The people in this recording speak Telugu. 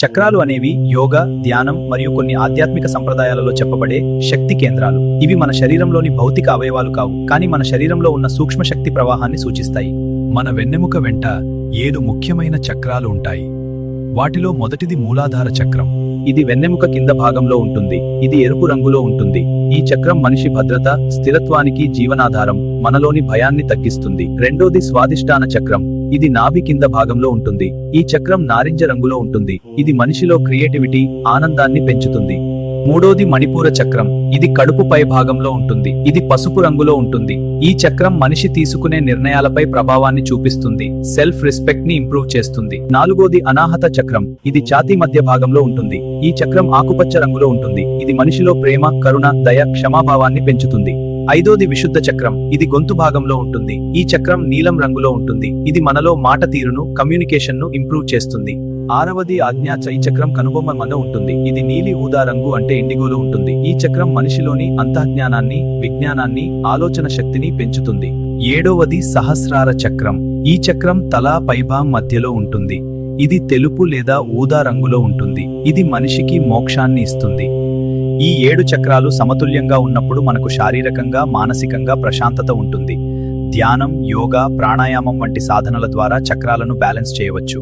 చక్రాలు అనేవి యోగా, ధ్యానం మరియు కొన్ని ఆధ్యాత్మిక సంప్రదాయాలలో చెప్పబడే శక్తి కేంద్రాలు. ఇవి మన శరీరంలోని భౌతిక అవయవాలు కావు, కానీ మన శరీరంలో ఉన్న సూక్ష్మ శక్తి ప్రవాహాన్ని సూచిస్తాయి. మన వెన్నెముక వెంట 7 ముఖ్యమైన చక్రాలు ఉంటాయి. వాటిలో మొదటిది మూలాధార చక్రం. ఇది వెన్నెముక కింద భాగంలో ఉంటుంది. ఇది ఎరుపు రంగులో ఉంటుంది. ఈ చక్రం మనిషి భద్రత, స్థిరత్వానికి జీవనాధారం, మనలోని భయాన్ని తగ్గిస్తుంది. రెండోది స్వాదిష్టాన చక్రం. ఇది నాభి కింద భాగంలో ఉంటుంది. ఈ చక్రం నారింజ రంగులో ఉంటుంది. ఇది మనిషిలో క్రియేటివిటీ, ఆనందాన్ని పెంచుతుంది. మూడోది మణిపూర చక్రం. ఇది కడుపు పై భాగంలో ఉంటుంది. ఇది పసుపు రంగులో ఉంటుంది. ఈ చక్రం మనిషి తీసుకునే నిర్ణయాలపై ప్రభావాన్ని చూపిస్తుంది. సెల్ఫ్ రెస్పెక్ట్ ని ఇంప్రూవ్ చేస్తుంది. నాలుగోది అనాహత చక్రం. ఇది ఛాతీ మధ్య భాగంలో ఉంటుంది. ఈ చక్రం ఆకుపచ్చ రంగులో ఉంటుంది. ఇది మనిషిలో ప్రేమ, కరుణ, దయ, క్షమాభావాన్ని పెంచుతుంది. ఐదోది విశుద్ధ చక్రం. ఇది గొంతు భాగంలో ఉంటుంది. ఈ చక్రం నీలం రంగులో ఉంటుంది. ఇది మనలో మాట తీరును, కమ్యూనికేషన్ ను ఇంప్రూవ్ చేస్తుంది. ఆరవది ఆజ్ఞా చక్రం కనుబొమ్మ మధ్య ఉంటుంది. ఇది నీలి ఊదా రంగు అంటే ఇండిగోలో ఉంటుంది. ఈ చక్రం మనిషిలోని అంతఃజ్ఞానాన్ని, విజ్ఞానాన్ని, ఆలోచన శక్తిని పెంచుతుంది. ఏడవది సహస్రార చక్రం. ఈ చక్రం తల పైభాగం మధ్యలో ఉంటుంది. ఇది తెలుపు లేదా ఊదా రంగులో ఉంటుంది. ఇది మనిషికి మోక్షాన్ని ఇస్తుంది. ఈ 7 చక్రాలు సమతుల్యంగా ఉన్నప్పుడు మనకు శారీరకంగా, మానసికంగా ప్రశాంతత ఉంటుంది. ధ్యానం, యోగా, ప్రాణాయామం వంటి సాధనల ద్వారా చక్రాలను బ్యాలెన్స్ చేయవచ్చు.